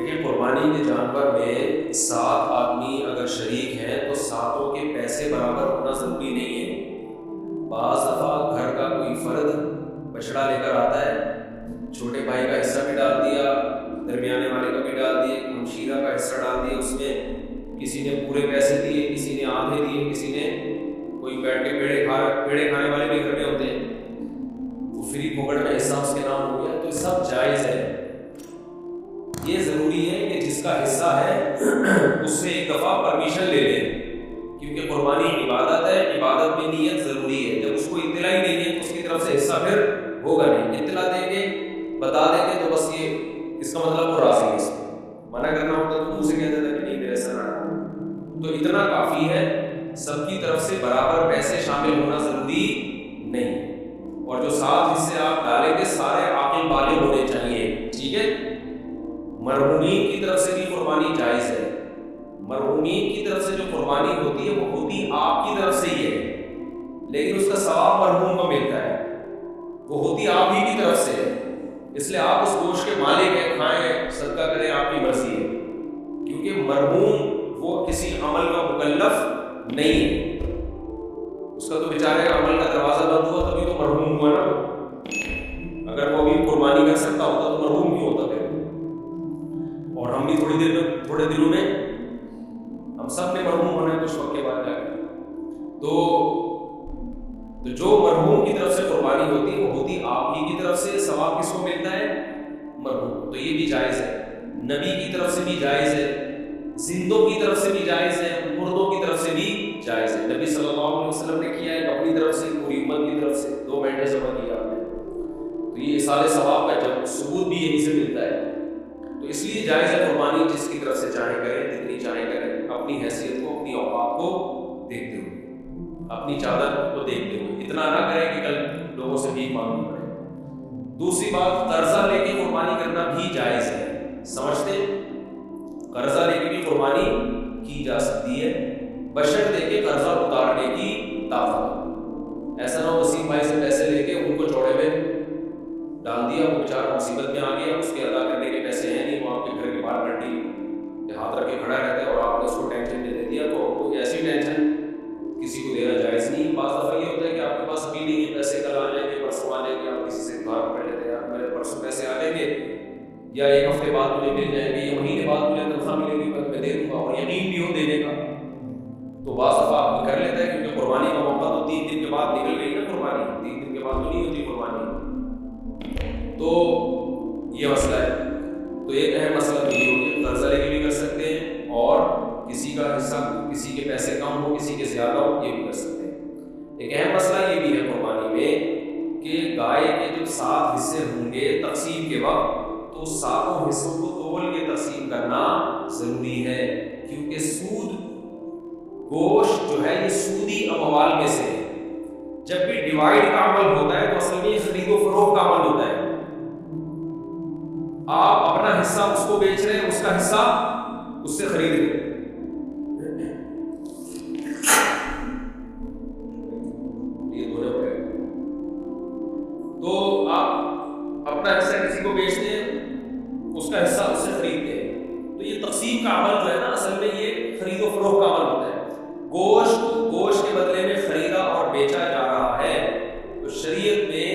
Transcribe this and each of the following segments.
دیکھیں قربانی کے جانور میں 7 آدمی اگر شریک ہیں تو 7 کے پیسے برابر ہونا ضروری نہیں ہے۔ بعض دفعہ گھر کا کوئی فرد بچڑا لے کر آتا ہے، چھوٹے بھائی کا حصہ بھی ڈال دیا، درمیانے والے کا بھی ڈال دیا، ہمشیرہ کا حصہ ڈال دیا، اس میں کسی نے پورے پیسے دیے، کسی نے آدھے دیے، کسی نے کوئی بیٹھ کے پیڑے کھانے والے بھی گھر میں ہوتے ہیں، وہ فری پھوکٹ میں حصہ اس کے نام ہو گیا، تو یہ سب جائز ہے۔ یہ ضروری ہے کہ جس کا حصہ ہے اس سے ایک دفعہ پرمیشن لے لیں، کیونکہ قربانی عبادت ہے، عبادت میں نیت ضروری ہے۔ جب اس کو اطلاع ہی نہیں ہے تو اس کی طرف سے حصہ پھر ہوگا نہیں۔ اطلاع دیں گے، بتا دیں گے تو بس یہ اس کا مطلب وہ راضی ہے، اس کو منع کرنا ہوتا تو منہ سے کہہ دیتا کہ نہیں میرے ایسا نہ کرو۔ تو اتنا کافی ہے، سب کی طرف سے برابر پیسے شامل ہونا ضروری نہیں، اور جو 7 حصے آپ ڈالیں گے سارے عاقل بالغ ہونے چاہیے، ٹھیک ہے۔ مرحومین کی طرف سے بھی قربانی جائز ہے۔ مرحومین کی طرف سے جو قربانی ہوتی ہے وہ ہوتی آپ کی طرف سے ہی ہے، لیکن اس کا ثواب مرحوم کو ملتا ہے، وہ ہوتی آپ ہی کی طرف سے ہے، اس لیے آپ اس گوشت کے مالک ہیں، کھائیں صدقہ کریں، آپ کی مرضی ہے، کیونکہ مرحوم وہ کسی عمل کا مکلف نہیں ہے، اس کا تو بیچارے کا عمل کا دروازہ بند ہوا تبھی تو مرحوم ہوا نا، اگر وہ بھی قربانی کر سکتا ہوتا تو مرحوم کیوں ہوتا پھر؟ اور ہم بھی تھوڑے دنوں میں ہم سب نے مرحوم ہونا ہے کچھ وقت کے بعد جا کے، تو جو مرحوم کی طرف سے قربانی ہوتی ہے وہ ہوتی آپ ہی کی طرف سے، ثواب کس کو ملتا ہے؟ مرحوم۔ تو یہ بھی جائز ہے، نبی کی طرف سے بھی جائز ہے، زندوں کی طرف سے بھی جائز ہے، مردوں کی طرف سے بھی جائز ہے۔ نبی صلی اللہ علیہ وسلم نے کیا ہے اپنی طرف سے، پوری امت کی طرف سے 2 مہینے ذبح کیا آپ نے، تو یہ اصال ثواب کا جب ثبوت بھی یہیں سے ملتا ہے، تو اس لیے جائز ہے قربانی، جس کی طرف سے چاہیں کریں، جتنی چاہیں کریں، اپنی حیثیت کو، اپنی اوقات کو دیکھتے ہوئے، اپنی چادر کو دیکھتے ہوئے، اتنا نہ کریں کہ کل لوگوں سے بھیک مانگنی پڑے۔ دوسری بات، قرضہ لے کے قربانی کرنا بھی جائز ہے، سمجھتے؟ قرضہ لے کے بھی قربانی کی جا سکتی ہے، بشرطے کہ قرضہ اتارنے کی طاقت۔ ایسا نہ ہو وسیم بھائی سے پیسے لے کے ان کو چوڑے میں ڈال دیا، وہ بیچارہ مصیبت میں آ گیا، اس کے ادا کرنے کے پیسے ہیں نہیں، وہ آپ کے گھر کے باہر ڈنڈی ہاتھ رکھ کے کھڑا رہتا ہے اور آپ نے اس کو ٹینشن دے دیا، تو کوئی ایسی ٹینشن کسی کو دینا جائز نہیں۔ بعض دفعہ یہ ہوتا ہے کہ آپ کے پاس ابھی نہیں ہے پیسے، کل آ جائیں گے، پرسوں آ جائیں گے، آپ کسی سے دعا پڑھ لیتے ہیں، میرے پرسوں پیسے آ جائیں گے، یا 1 ہفتے بعد مجھے مل جائیں گے، یا مہینے بعد مجھے تنخواہ ملے گی، میں دے دوں گا، اور یقین بھی ہو دینے کا، تو بعض دفعہ آپ کر لیتا ہے، کیونکہ قربانی کا موقع تو 3 دن کے بعد نکل گئی نا قربانی، 3 دن کے بعد تو نہیں ہوتی قربانی، تو یہ مسئلہ ہے۔ تو ایک اہم مسئلہ تو یہ ہو گیا، قرضہ لے کے بھی کر سکتے ہیں، اور کسی کا حصہ، کسی کے پیسے کم ہو، کسی کے زیادہ ہو، یہ بھی کر سکتے ہیں۔ ایک اہم مسئلہ یہ بھی ہے قربانی میں کہ گائے کے جو 7 حصے ہوں گے تقسیم کے وقت، تو 7 حصوں کو تول کے تقسیم کرنا ضروری ہے، کیونکہ سود گوشت جو ہے یہ سودی اموال میں سے ہے۔ جب بھی ڈیوائڈ کا عمل ہوتا ہے تو اصل میں یہ خرید و فروخت کا عمل ہوتا ہے، آپ اپنا حصہ اس کو بیچ رہے ہیں، اس کا حصہ اس سے خرید رہے ہیں، تو آپ اپنا حصہ کسی کو بیچتے ہیں، اس کا حصہ اس سے خریدتے ہیں، تو یہ تقسیم کا عمل جو ہے نا اصل میں یہ خرید و فروخت کا عمل ہوتا ہے۔ گوشت کے بدلے میں خریدا اور بیچا جا رہا ہے، تو شریعت میں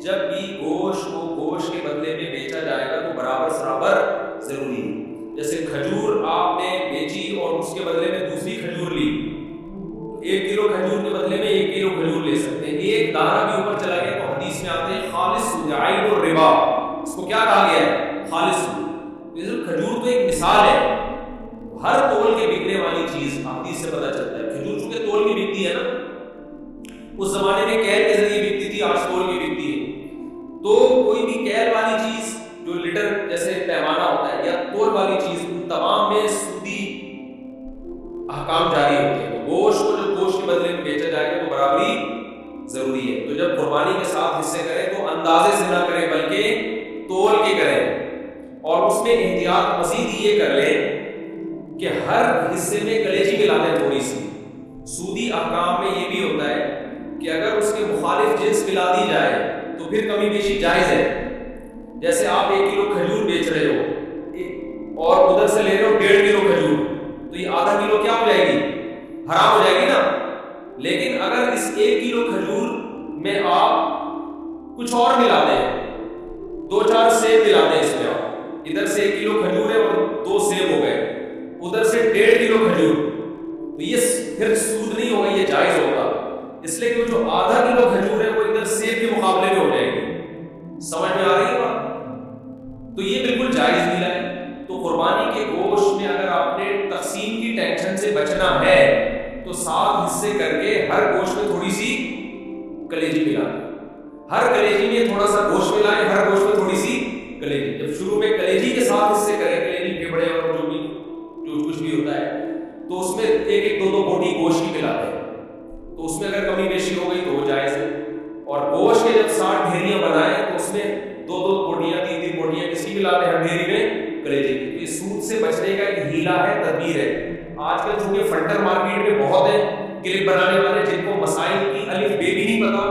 جب بھی گوشت کو گوشت کے بدلے میں بیچا جائے گا تو برابر سرابر ضروری ہے۔ جیسے کھجور آپ نے بیچی اور اس کے بدلے میں دوسری کھجور لی، 1 کلو کھجور کے بدلے میں 1 کلو کھجور لے سکتے ہیں، ایک دانہ بھی اوپر چلا گیا تو حدیث میں آتے ہیں خالص عین الربا، اس کو کیا کہا گیا ہے؟ خالص۔ کھجور تو ایک مثال ہے، ہر تول کے بکنے والی چیز حدیث سے پتہ چلتا ہے، کھجور چونکہ تول کی بکتی ہے نا، اس زمانے میں کیل کے ذریعے بکتی تھی، آج تول کی بکتی ہے، تو کوئی بھی کیل والی چیز جو لیٹر جیسے پیمانہ ہوتا ہے یا تول والی چیز، ان تمام میں سودی احکام جاری ہوتے ہیں۔ تو گوشت کو جب گوشت کے بدلے میں بیچا جائے گا تو برابری ضروری ہے، تو جب قربانی کے 7 حصے کریں تو اندازے سے نہ کریں بلکہ تول کے کریں، اور اس میں احتیاط مزید یہ کر لیں کہ ہر حصے میں کلیجی ملا دیں تھوڑی سی۔ سودی احکام میں یہ بھی ہوتا ہے کہ اگر اس کے مخالف جنس ملا دی جائے تو پھر کمی بیشی جائز ہے۔ جیسے آپ 1 کلو کھجور بیچ رہے ہو سے 1 کلو کھجور ہے اور 2 سیب ہو گئے, ادھر سے 1.5 کلو کھجور, تو یہ پھر سود نہیں ہوگا, یہ جائز ہوگا. اس لیے کہ جو آدھا کلو کھجور ہے وہ ادھر سیب کے مقابلے میں ہو جائے گی. سمجھ میں آ رہی ہے بات؟ تو یہ بالکل جائز ملا ہے. تو قربانی کے گوشت میں اگر آپ نے تقسیم کی ٹینشن سے بچنا ہے تو 7 حصے کر کے ہر گوشت میں تھوڑی سی کلیجی ملائیں, ہر کلیجی میں تھوڑا سا گوشت ملائیں, ہر گوشت میں تھوڑی سی کلیجی. جب شروع میں کلیجی کے 7 حصے کریں, کلیجی پھیپڑے اور جو کچھ بھی ہوتا ہے, تو اس میں 1-2 بوٹی گوشت کی ملا دیں. تو اس میں اگر کمی بیشی ہو گئی تو وہ جائز ہے. اور گوشت کے جب 60 ڈھیریاں بنائیں تو اس میں 2 بوٹیاں 3 بوٹیاں کس کی ملا دیں, ہر ڈھیری میں کلیجی کی. یہ سود سے بچنے کا ایک ہیلا ہے, تدبیر ہے. آج کل چونکہ فنٹر مارکیٹ میں بہت ہے کلپ بنانے والے جن کو مسائل کی الف بے بھی نہیں پتا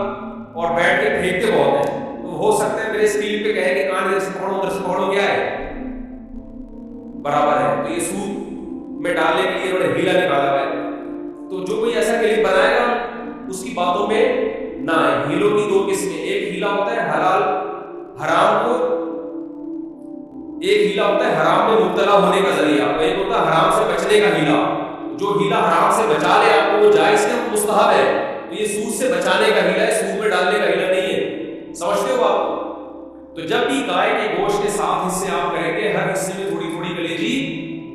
اور بیٹھ کے پھینکتے بہت ہیں. تو ہو سکتا ہے میرے اسکرین پہ کہیں کہ کان ادھر سے پکڑو ادھر سے پکڑو, کیا ہے برابر ہے. تو یہ سود میں ڈالنے کے لیے انہوں نے ہیلا نکالا ہے. تو جو کوئی ایسا کلپ بنائے گا اس کی باتوں میں نہ آئے. ہیلوں کی 2 قسمیں, ایک ہیلا ہوتا ہے حلال حرام کو, ایک ہیلا ہوتا ہے حرام میں مبتلا ہونے کا ذریعہ, ایک ہوتا ہے حرام سے بچنے کا ہیلا. جو ہیلا حرام سے بچا لے آپ کو وہ جائز ہے, وہ مستحب ہے. تو یہ سود سے بچانے کا ہیلا ہے, سود میں ڈالنے کا ہیلا نہیں ہے. سمجھتے ہو آپ؟ تو جب بھی گائے کے گوشت کے 7 حصے آپ کریں گے, ہر حصے میں تھوڑی تھوڑی کلیجی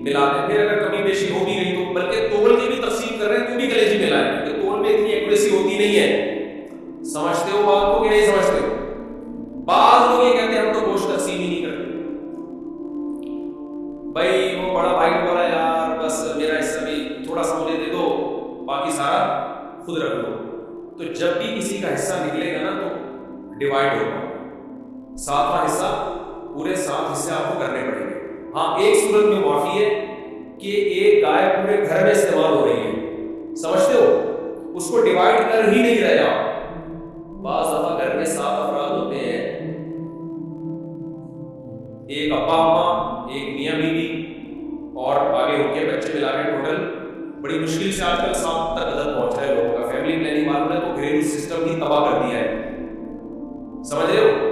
ملا دیں. پھر اگر کمی بیشی ہو بھی گئی تو بلکہ تول کی بھی تقسیم کر رہے ہیں تو بھی کلیجی ملائیں, کیونکہ تول میں اتنی ایکوریسی ہوتی نہیں ہے. سمجھتے ہو بات کو کہ نہیں سمجھتے ہو؟ بعض لوگ یہ کہتے ہیں ہم تو گوشت تقسیم ہی نہیں کرتے. بھائی وہ بڑا بھائی بولا یار بس میرا حصہ بھی تھوڑا سا مجھے دے دو, باقی سارا خود رکھ دو. تو جب بھی کسی کا حصہ نکلے گا نا تو ڈیوائڈ ہوگا, 7واں حصہ پورے 7 حصے آپ کو کرنے پڑیں گے. ہاں ایک صورت میں معافی ہے کہ ایک گائے پورے گھر میں استعمال ہو رہی ہے, سمجھتے ہو, اس کو ڈیوائڈ کر ہی نہیں رہے آپ. بعض دفعہ گھر میں 7 افراد ہوتے ہیں, ایک ابا اماں, ایک میاں بیوی اور آگے ہو کے بچے ملا کے ٹوٹل بڑی مشکل سے آج کل 7 تک عدد پہنچ رہا ہے لوگوں کا. فیملی پلاننگ والوں نے تو گھریلو سسٹم ہی تباہ کر دیا ہے. سمجھ رہے ہو؟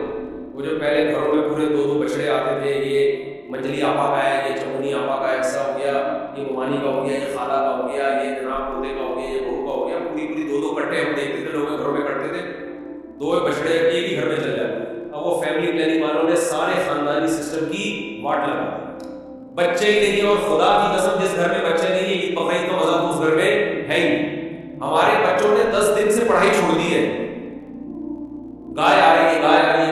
وہ جو پہلے گھروں میں پورے 2 بچڑے آتے تھے, یہ منجلی آپا کا ہے, یہ چمنی آپا کا ایسا ہو گیا, یہ ممانی کا ہو گیا, یہ خالہ کا ہو گیا, یہ جناب پوتے کا ہو گیا, یہ بہو کا ہو گیا, پوری 2 کٹے ہم دیکھتے تھے لوگ گھروں میں کرتے تھے. 2 بچڑے ایک ہی گھر میں چل جاتے. اب وہ فیملی پلاننگ والوں نے سارے خاندانی سسٹم کی واٹ لگا دی. بچے ہی نہیں, اور خدا کی قسم جس گھر میں بچے نہیں ہے عید بقرعید کا مزہ اس گھر میں ہے ہی. ہمارے بچوں نے 10 دن سے پڑھائی چھوڑ دی ہے. گائے آ رہی ہے,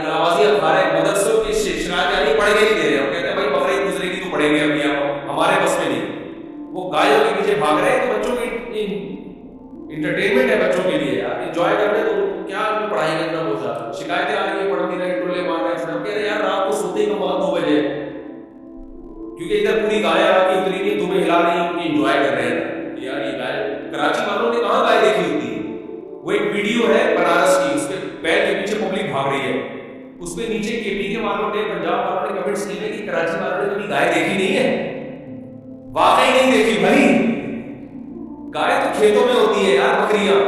کلابازیاں کھا رہے ہیں, مدرسوں کی شکایت آ رہی, پڑھ کے نہیں دے رہے. ہم کہتے ہیں بھائی بقرعید گزرے گی تو پڑھیں گے, ابھی ہمارے بس میں نہیں. وہ گایوں کے پیچھے بھاگ رہے ہیں. تو بچوں کی انٹرٹینمنٹ ہے بچوں کے لیے یار, انجوائے کرنے تو کیا پڑھائی کرنا ہو جاتا. شکایتیں آ رہی ہیں, پڑھ نہیں رہے, ٹولے مار رہے ہیں. ہم کہہ رہے ہیں یار رات کو سوتے ہی کم 2 بجے, کیونکہ ادھر پوری گائے آ کے اتری نہیں, تمہیں ہلا رہی ہیں, انجوائے کر رہے ہیں. یار یہ گائے کراچی والوں نے کہاں گائے دیکھی ہوتی ہے. وہ ایک ویڈیو ہے بنارس کی, اس پہ بیل کے پیچھے پبلک بھاگ رہی ہے. اس پہ نیچے کے پی کے والوں نے, پنجاب والوں نے کمنٹس کیے کہ کراچی والوں نے کبھی گائے دیکھی نہیں ہے. واقعی نہیں دیکھی بھائی. گائے تو کھیتوں میں ہوتی ہے یار, بکریاں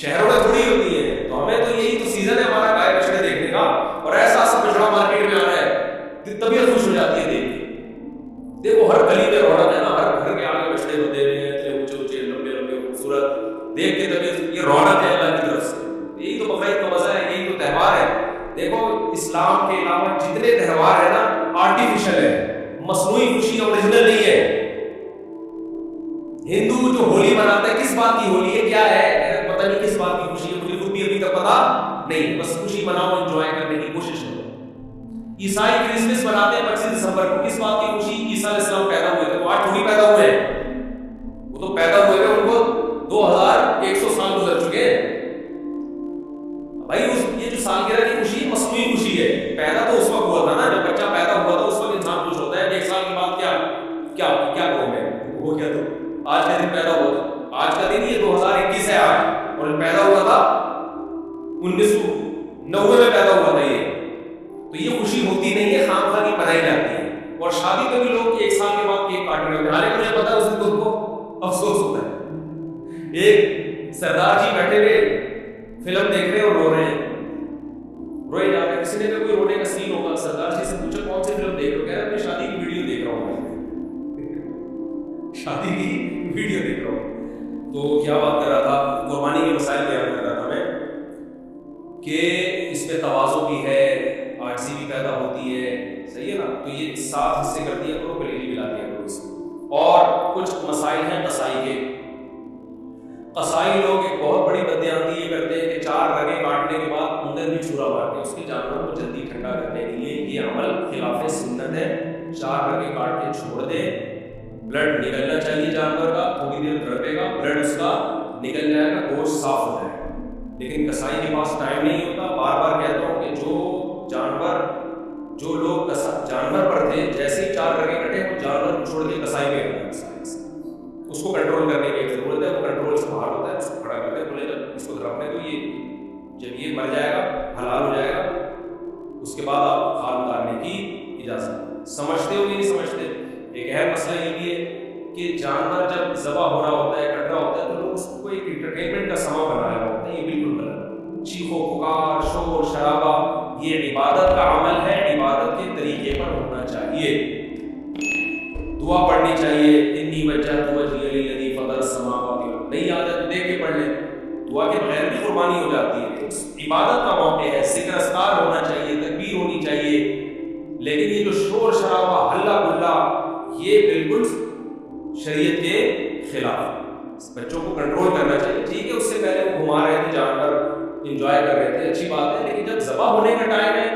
شہروں میں تھوڑی ہوتی ہے. تو ہمیں تو یہی تو سیزن ہے ہمارا گائے بچڑے دیکھنے کا, اور ایسا ایسا بچڑا مارکیٹ میں آ رہا ہے طبیعت خوش ہو جاتی ہے دیکھ کے. دیکھو ہر گلی میں رونق ہے نا, ہر گھر کے آگے بچڑے ہوتے ہیں اتنے اونچے اونچے لمبے لمبے خوبصورت, دیکھ کے طبیعت, یہ رونق ہے اللہ کی طرف سے. یہی تو بقرعید کا مزہ ہے, یہی تو تہوار ہے. دیکھو اسلام کے علاوہ جتنے تہوار ہیں نا آرٹیفیشل ہے, مصنوعی خوشی اوریجنل نہیں ہے. ہندو جو ہولی مناتا ہے, کس بات کی ہولی ہے, کیا ہے, پتہ نہیں کس بات کی خوشی ہے, مجھے خود بھی ابھی تک پتا نہیں. بس خوشی مناؤ, انجوائے کرنے کی کوشش کرو. عیسائی کرسمس مناتے ہیں 25 دسمبر کو, کس بات کی خوشی, عیسیٰ علیہ السلام پیدا ہوئے تھے. وہ آج تھوڑی پیدا ہوئے ہیں, وہ تو پیدا ہوئے ہیں, ان کو 2100 سال گزر چکے ہیں بھائی. یہ جو سالگرہ کی خوشی مصنوعی خوشی ہے. پیدا تو اس وقت ہوا تھا نا جب بچہ پیدا ہوا تھا, اس وقت انسان خوش ہوتا ہے. 1 سال کے بعد کیا کہوں میں, ہو گیا تو آج کا دن پیدا ہوا تھا. آج کا دن یہ 2021 ہے آج, اور پیدا ہوا تھا 1990 میں پیدا ہوا تھا یہ. تو یہ خوشی ہوتی نہیں ہے, خامخواہ کی منائی جاتی ہے. اور شادی میں بھی لوگ 1 سال کے بعد کیک کاٹ رہے ہوتے ہیں, حالانکہ مجھے پتا ہے اس دن کو افسوس ہوتا ہے. ایک سردار جی بیٹھے ہوئے فلم دیکھ رہے اور رو رہے ہیں, روئے جا رہے ہیں. کسی نے کوئی رونے کا سین ہوگا, سردار جی سے پوچھا کون سی فلم دیکھ رہے ہو, کہہ رہے ہیں شادی کی ویڈیو دیکھ رہا ہوں. تو کیا بات کر رہا تھا, قربانی کے مسائل بیان کر رہا تھا میں کہ اس میں تواضع بھی ہے, عاجزی بھی پیدا ہوتی ہے, صحیح ہے نا. تو یہ 7 حصے کر دیا کرو, کلیجی ملا دیا کرو اس میں. اور کچھ مسائل ہیں قصائی کے. قصائی لوگ ایک بہت بڑی بددیانتی یہ کرتے ہیں کہ 4 رگیں کاٹنے کے بعد اندر بھی چھرا مارتے ہیں اس کے جانوروں کو جلدی ٹھنڈا کرنے کے لیے. یہ عمل خلاف سنت ہے. 4 رگیں کاٹ کے چھوڑ دیں, بلڈ نکلنا چاہیے جانور کا, تھوڑی دیر تڑپے گا, بلڈ اس کا نکل جائے گا, گوشت صاف ہو جائے گا. لیکن قصائی کے پاس ٹائم نہیں ہوتا. بار بار کہتا ہوں کہ جو لوگ جانور پر تھے, جیسے ہی 4 رگیں کٹے وہ جانور کو چھوڑ کے قصائی میں رکھنا ہے. اس کو کنٹرول کرنے کی ایک ضرورت ہے. وہ کنٹرول سے باہر ہوتا ہے, اس کو کھڑا کرتے ہیں, بولے جب اس کو رکھنے تو جب یہ مر جائے گا, حلال ہو جائے گا, اس کے بعد آپ کھال اتارنے کی اجازت. سمجھتے ہو یا نہیں سمجھتے؟ ایک اہم مسئلہ یہ بھی ہے کہ جانور جب ذبح ہو رہا ہوتا ہے, کٹ رہا ہوتا ہے, تو لوگ اس کو ایک انٹرٹینمنٹ کا سامان بنایا ہوتا ہے. یہ بالکل غلط. چیخو پکار, شور شرابہ, یہ عبادت کا عمل ہے. عبادت کے طریقے پر ہونا چاہیے. دعا پڑھنی چاہیے, انی وجہت وجہی للذی فطر السماوات والارض. نہیں یاد ہے تو دیکھ کے پڑھ لیں. دعا کے بغیر بھی قربانی ہو جاتی ہے. عبادت کا موقع ہے, ذکر اذکار ہونا چاہیے, تکبیر ہونی چاہیے. لیکن یہ جو شور شرابہ, ہلا گلا, یہ بالکل شریعت کے خلاف ہے. بچوں کو کنٹرول کرنا چاہیے. ٹھیک ہے, اس سے پہلے وہ گھما رہے تھے, جانور انجوائے کر رہے تھے, اچھی بات ہے. لیکن جب ذبح ہونے کا ٹائم ہے,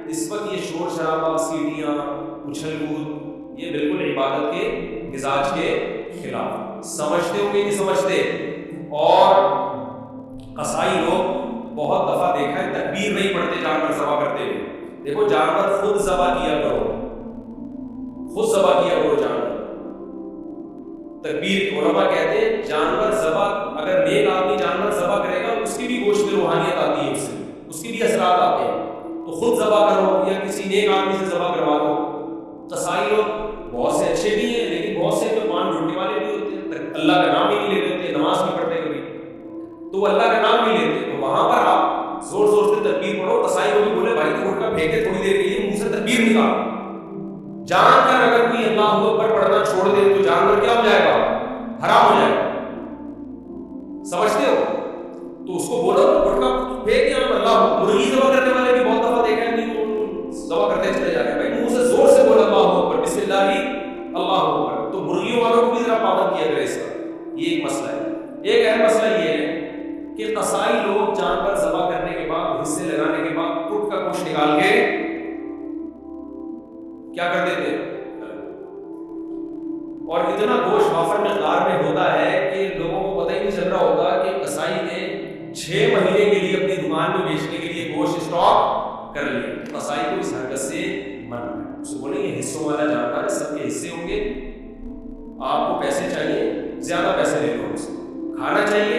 اس وقت یہ شور شرابہ, سیٹیاں, اچھل کود, یہ بالکل عبادت کے مزاج کے خلاف. سمجھتے ہو کہ نہیں سمجھتے؟ اور قصائی لوگ بہت دفعہ دیکھا ہے تکبیر نہیں پڑھتے جانور ذبح کرتے ہوئے. دیکھو جانور خود ذبح کیا کرو, خود ذبح کیا کرو جانور. تکبیر علماء کہتے ہیں جانور ذبح, اگر نیک آدمی جانور ذبح کرے گا اس کی بھی گوشت میں روحانیت آتی ہے, اس کی بھی اثرات آتے ہیں. تو خود ذبح کرو یا کسی نیک آدمی سے ذبح کروا دو. قصائی لوگ بہت سے اچھے بھی ہیں, لیکن بہت سے جو مان ڈھونڈنے والے بھی ہوتے ہیں, اللہ کا نام ہی نہیں لیتے ہوتے, نماز نہیں پڑھتے کبھی, تو وہ اللہ کا نام نہیں لیتے. تو وہاں پر آپ زور زور سے تکبیر پڑھو. قصائی کو بھی بولے بھائی تو اٹھ کر پھینکے تھوڑی دیر کے لیے, منہ سے تکبیر نکال. جان کر اگر کوئی اللہ اکبر پڑھنا چھوڑ دے تو جانور کیا ہو جائے گا؟ حرام ہو جائے گا. سمجھتے ہو؟ تو اس کو بولو اٹھ کر پھینک یا اللہ. مرغی ذبح کرنے والے بھی بہت دفعہ دیکھا ہے, نہیں ذبح کرتے چلے جاتے ہیں. بھائی منہ سے زور سے بولو اللہ اکبر, بسم اللہ اللہ اکبر. تو مرغیوں والوں کو بھی ذرا پابند کیا کرے اس کا. یہ ایک مسئلہ ہے. ایک اہم مسئلہ یہ ہے کہ قصائی لوگ جانور ذبح کرنے کے بعد, حصے لگانے کے بعد, ٹوٹ کا گوشت نکال کے کیا کر دیتے ہیں, اور اتنا گوشت وافر مقدار میں ہوتا ہے کہ لوگوں کو پتہ ہی نہیں چل رہا ہوگا کہ قصائی نے 6 مہینے کے لیے اپنی دکان میں بیچنے کے لیے گوشت اسٹاک کر لیا. قصائی کو اس حرکت سے منع ہے. اس کو بولیں یہ حصوں والا جانور ہے, سب کے حصے ہوں گے, آپ کو پیسے چاہیے زیادہ پیسے لے لو. اس کو کھانا چاہیے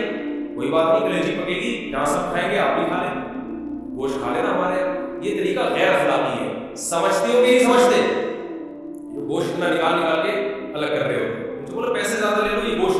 کوئی بات نہیں, کلیجی پکے گی, جہاں سب کھائیں گے آپ بھی کھا لیں, گوشت کھا لینا ہمارے. یہ طریقہ غیر اخلاقی ہے. سمجھتے ہو کہ نہیں سمجھتے؟ گوشت اتنا نکال کے الگ کر رہے ہو, تو بولو پیسے زیادہ لے لو, یہ گوشت